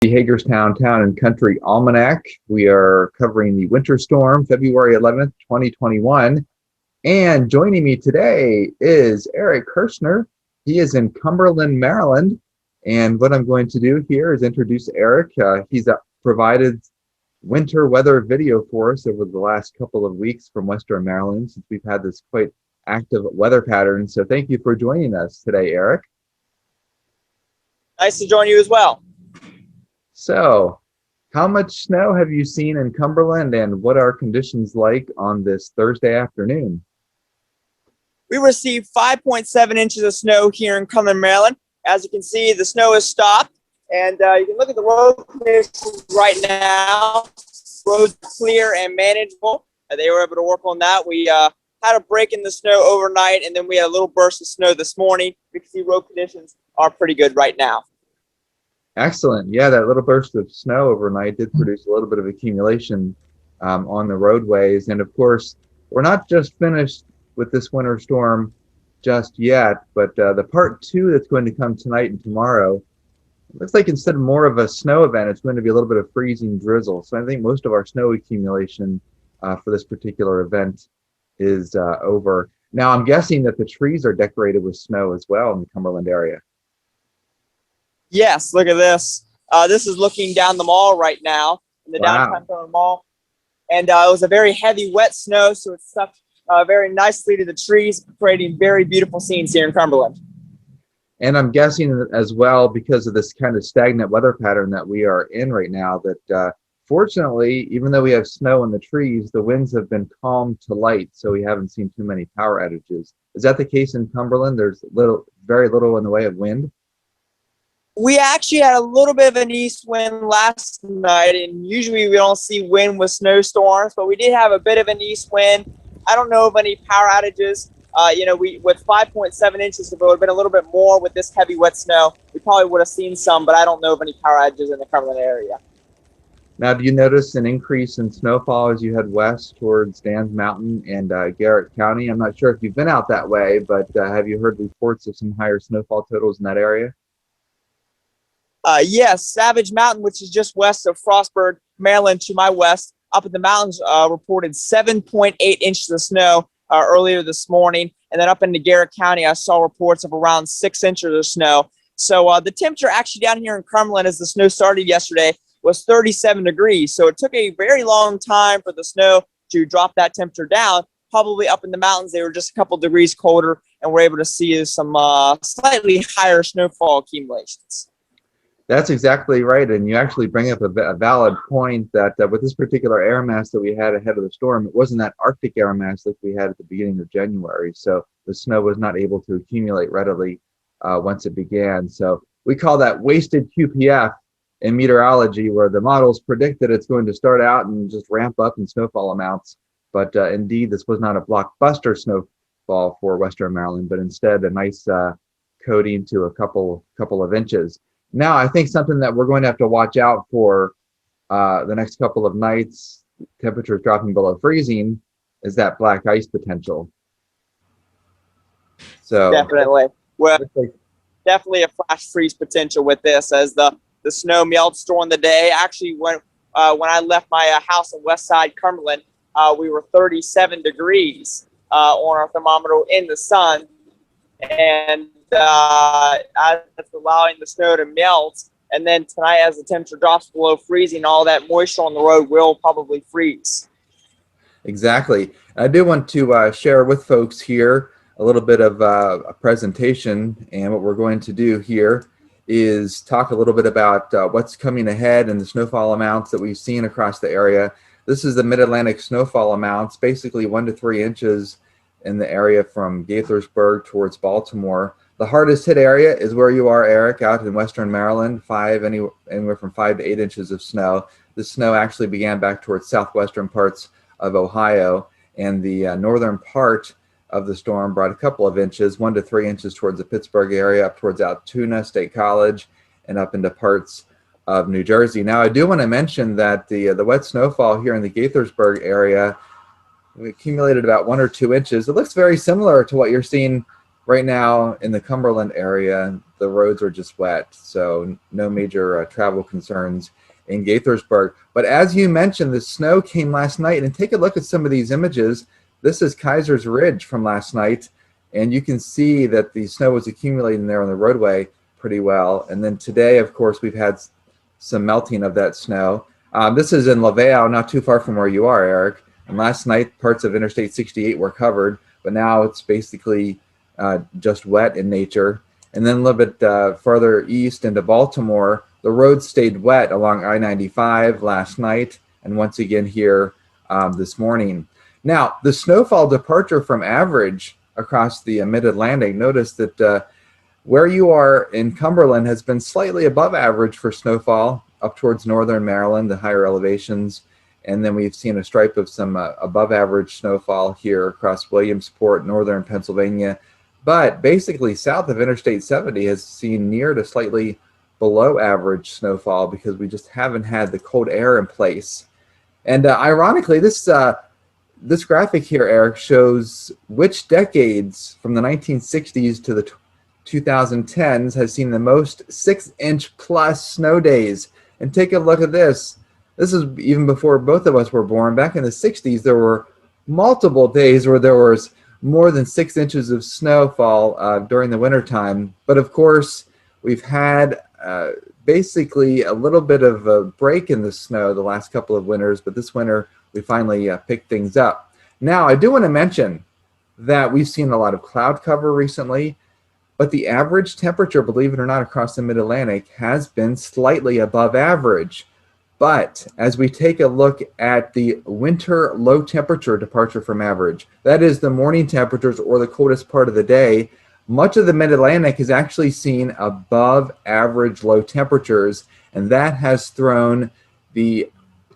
Hagerstown Town and Country Almanack. We are covering the winter storm, February 11th, 2021. And joining me today is Eric Kirshner. He is in Cumberland, Maryland. And what I'm going to do here is introduce Eric. He's provided winter weather video for us over the last couple of weeks from Western Maryland, since we've had this quite active weather pattern. So thank you for joining us today, Eric. Nice to join you as well. So, how much snow have you seen in Cumberland, and what are conditions like on this Thursday afternoon? We received 5.7 inches of snow here in Cumberland, Maryland. As you can see, the snow has stopped, and you can look at the road conditions right now. Roads clear and manageable. They were able to work on that. We had a break in the snow overnight, and then we had a little burst of snow this morning. You can see road conditions are pretty good right now. Excellent. Yeah, that little burst of snow overnight did produce a little bit of accumulation on the roadways. And of course, we're not just finished with this winter storm just yet, but the part two that's going to come tonight and tomorrow, it looks like instead of more of a snow event, it's going to be a little bit of freezing drizzle. So I think most of our snow accumulation for this particular event is over. Now, I'm guessing that the trees are decorated with snow as well in the Cumberland area. Yes, look at this. This is looking down the mall right now, in the downtown Cumberland Mall. And it was a very heavy, wet snow, so it stuck very nicely to the trees, creating very beautiful scenes here in Cumberland. And I'm guessing as well, because of this kind of stagnant weather pattern that we are in right now, that fortunately, even though we have snow in the trees, the winds have been calm to light, so we haven't seen too many power outages. Is that the case in Cumberland? There's very little in the way of wind? We actually had a little bit of an east wind last night, and usually we don't see wind with snowstorms, but we did have a bit of an east wind. I don't know of any power outages. With 5.7 inches, if it would have been a little bit more with this heavy wet snow, we probably would have seen some, but I don't know of any power outages in the Cumberland area. Now, do you notice an increase in snowfall as you head west towards Dan's Mountain and Garrett County? I'm not sure if you've been out that way, but have you heard reports of some higher snowfall totals in that area? Yes, Savage Mountain, which is just west of Frostburg, Maryland, to my west, up in the mountains, reported 7.8 inches of snow earlier this morning. And then up into Garrett County, I saw reports of around 6 inches of snow. So the temperature actually down here in Cumberland, as the snow started yesterday, was 37 degrees. So it took a very long time for the snow to drop that temperature down. Probably up in the mountains, they were just a couple degrees colder, and we're able to see some slightly higher snowfall accumulations. That's exactly right, and you actually bring up a valid point that with this particular air mass that we had ahead of the storm, it wasn't that Arctic air mass like we had at the beginning of January, so the snow was not able to accumulate readily once it began. So we call that wasted QPF in meteorology, where the models predict that it's going to start out and just ramp up in snowfall amounts, but indeed this was not a blockbuster snowfall for Western Maryland, but instead a nice coating to a couple of inches. Now, I think something that we're going to have to watch out for the next couple of nights, temperatures dropping below freezing, is that black ice potential. So definitely, definitely a flash freeze potential with this, as the snow melts during the day. Actually, when I left my house in West Side Cumberland, we were 37 degrees on our thermometer in the sun, and that's allowing the snow to melt. And then tonight, as the temperature drops below freezing, all that moisture on the road will probably freeze. Exactly. I do want to share with folks here a little bit of a presentation, and what we're going to do here is talk a little bit about what's coming ahead and the snowfall amounts that we've seen across the area. This is the Mid-Atlantic snowfall amounts, basically 1 to 3 inches in the area from Gaithersburg towards Baltimore. The hardest hit area is where you are, Eric, out in Western Maryland, anywhere from 5 to 8 inches of snow. The snow actually began back towards southwestern parts of Ohio, and the northern part of the storm brought a couple of inches, 1 to 3 inches towards the Pittsburgh area, up towards Altoona State College, and up into parts of New Jersey. Now, I do want to mention that the wet snowfall here in the Gaithersburg area, we accumulated about 1 or 2 inches. It looks very similar to what you're seeing right now in the Cumberland area, the roads are just wet, so no major travel concerns in Gaithersburg. But as you mentioned, the snow came last night, and take a look at some of these images. This is Kaiser's Ridge from last night, and you can see that the snow was accumulating there on the roadway pretty well. And then today, of course, we've had some melting of that snow. This is in Laval, not too far from where you are, Eric. And last night, parts of Interstate 68 were covered, but now it's basically just wet in nature. And then a little bit further east into Baltimore, the roads stayed wet along I-95 last night, and once again here this morning. Now, the snowfall departure from average across the mid-Atlantic, notice that where you are in Cumberland has been slightly above average for snowfall up towards northern Maryland, the higher elevations. And then we've seen a stripe of some above average snowfall here across Williamsport, northern Pennsylvania. But basically south of Interstate 70 has seen near to slightly below average snowfall because we just haven't had the cold air in place. And ironically, this graphic here, Eric, shows which decades from the 1960s to the 2010s has seen the most 6-inch plus snow days. And take a look at this. This is even before both of us were born. Back in the 60s, there were multiple days where there was more than 6 inches of snowfall during the wintertime. But of course, we've had basically a little bit of a break in the snow the last couple of winters, but this winter we finally picked things up. Now, I do want to mention that we've seen a lot of cloud cover recently, but the average temperature, believe it or not, across the mid-Atlantic has been slightly above average. But as we take a look at the winter low temperature departure from average, that is the morning temperatures or the coldest part of the day, much of the mid-Atlantic has actually seen above average low temperatures, and that has thrown the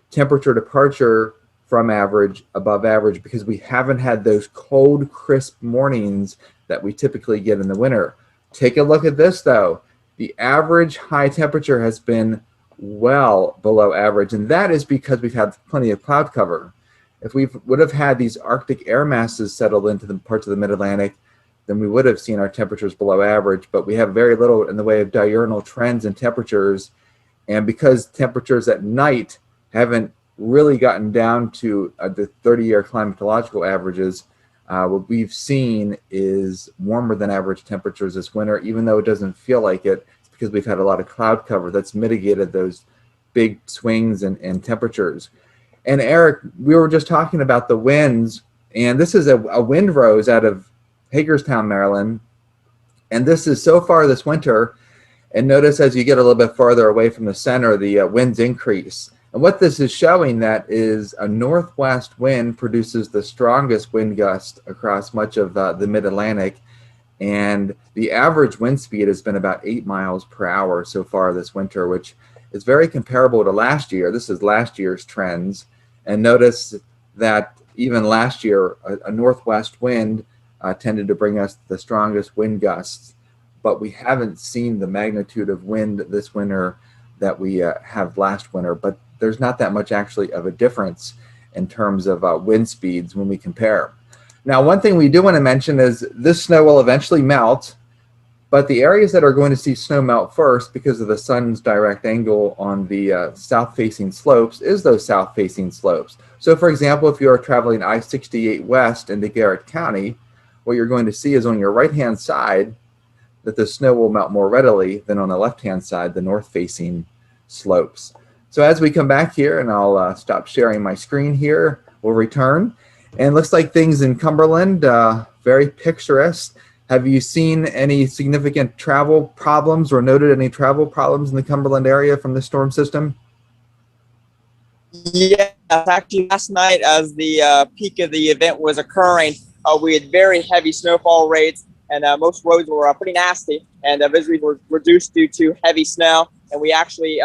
temperature departure from average above average because we haven't had those cold, crisp mornings that we typically get in the winter. Take a look at this though. The average high temperature has been well below average, and that is because we've had plenty of cloud cover. If we would have had these Arctic air masses settled into the parts of the mid-Atlantic, then we would have seen our temperatures below average, but we have very little in the way of diurnal trends and temperatures. And because temperatures at night haven't really gotten down to the 30-year climatological averages, what we've seen is warmer than average temperatures this winter, even though it doesn't feel like it. It's because we've had a lot of cloud cover that's mitigated those big swings in temperatures. And Eric, we were just talking about the winds, and this is a windrose out of Hagerstown, Maryland. And this is so far this winter. And notice as you get a little bit farther away from the center, the winds increase. And what this is showing that is a northwest wind produces the strongest wind gust across much of the mid-Atlantic. And the average wind speed has been about 8 miles per hour so far this winter, which is very comparable to last year. This is last year's trends. And notice that even last year, a northwest wind tended to bring us the strongest wind gusts. But we haven't seen the magnitude of wind this winter that we have last winter. But there's not that much actually of a difference in terms of wind speeds when we compare. Now, one thing we do want to mention is this snow will eventually melt, but the areas that are going to see snow melt first because of the sun's direct angle on the south-facing slopes is those south-facing slopes. So, for example, if you are traveling I-68 west into Garrett County, what you're going to see is on your right-hand side that the snow will melt more readily than on the left-hand side, the north-facing slopes. So as we come back here, and I'll stop sharing my screen here, we'll return. And it looks like things in Cumberland, very picturesque. Have you seen any significant travel problems or noted any travel problems in the Cumberland area from the storm system? Yeah, actually last night as the peak of the event was occurring, we had very heavy snowfall rates, and most roads were pretty nasty, and visibility were reduced due to heavy snow. And we actually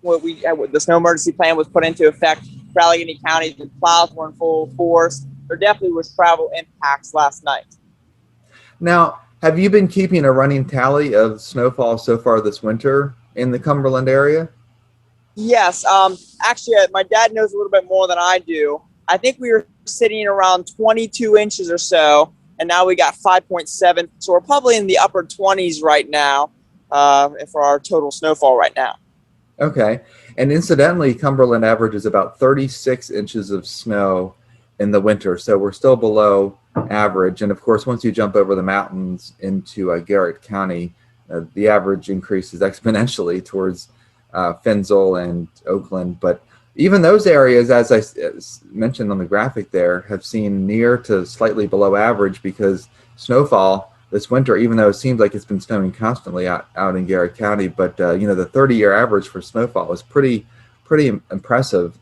the snow emergency plan was put into effect for Allegheny County. The plows were in full force. There definitely was travel impacts last night. Now, have you been keeping a running tally of snowfall so far this winter in the Cumberland area? Yes. Actually, my dad knows a little bit more than I do. I think we were sitting around 22 inches or so and now we got 5.7. So we're probably in the upper 20s right now for our total snowfall right now. Okay. And incidentally, Cumberland averages about 36 inches of snow in the winter. So we're still below average. And of course, once you jump over the mountains into Garrett County, the average increases exponentially towards Fensel and Oakland. But even those areas, as I mentioned on the graphic there, have seen near to slightly below average because snowfall this winter, even though it seems like it's been snowing constantly out in Garrett County, but you know, the 30-year average for snowfall is pretty impressive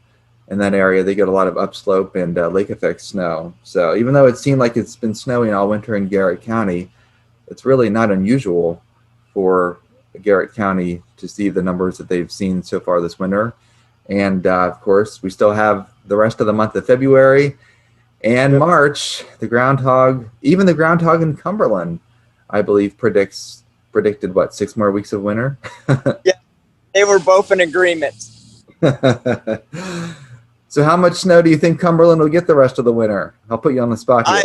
in that area. They get a lot of upslope and lake effect snow. So even though it seemed like it's been snowing all winter in Garrett County, it's really not unusual for Garrett County to see the numbers that they've seen so far this winter. And of course, we still have the rest of the month of February and March. Even the groundhog in Cumberland, I believe, predicted what, 6 more weeks of winter? Yeah, they were both in agreement. So how much snow do you think Cumberland will get the rest of the winter? I'll put you on the spot here.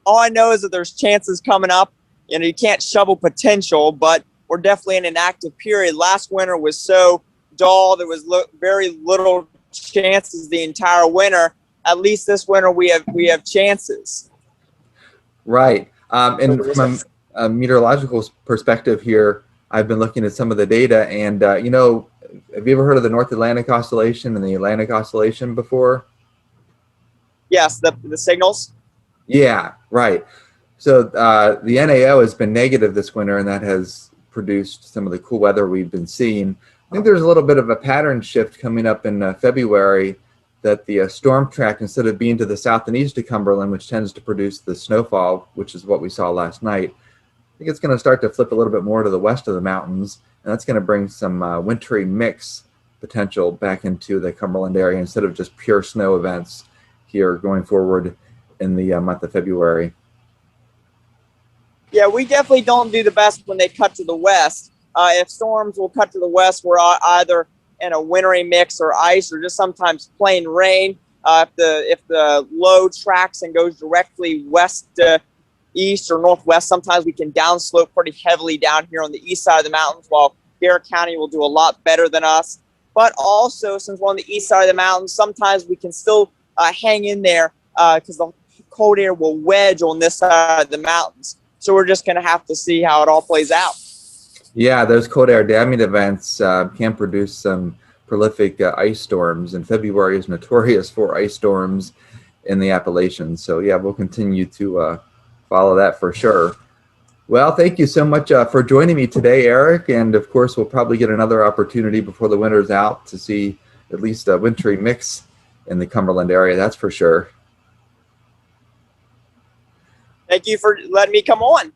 All I know is that there's chances coming up. You know, you can't shovel potential, but we're definitely in an active period. Last winter was so dull. There was very little chances the entire winter. At least this winter we have chances. Right. And from a meteorological perspective here, I've been looking at some of the data, and you know, have you ever heard of the North Atlantic Oscillation and the Atlantic Oscillation before? Yes, the signals. Yeah, right. So the NAO has been negative this winter, and that has produced some of the cool weather we've been seeing. I think there's a little bit of a pattern shift coming up in February, that the storm track, instead of being to the south and east of Cumberland, which tends to produce the snowfall, which is what we saw last night, I think it's going to start to flip a little bit more to the west of the mountains, and that's going to bring some wintry mix potential back into the Cumberland area instead of just pure snow events here going forward in the month of February. Yeah, we definitely don't do the best when they cut to the west. If storms will cut to the west, we're either in a wintry mix or ice, or just sometimes plain rain. If the low tracks and goes directly west to east or northwest, sometimes we can downslope pretty heavily down here on the east side of the mountains, while Garrett County will do a lot better than us. But also, since we're on the east side of the mountains, sometimes we can still hang in there because the cold air will wedge on this side of the mountains. So we're just going to have to see how it all plays out. Yeah, those cold air damming events can produce some prolific ice storms, and February is notorious for ice storms in the Appalachians. So yeah, we'll continue to follow that for sure. Well, thank you so much for joining me today, Eric. And of course, we'll probably get another opportunity before the winter's out to see at least a wintry mix in the Cumberland area, that's for sure. Thank you for letting me come on.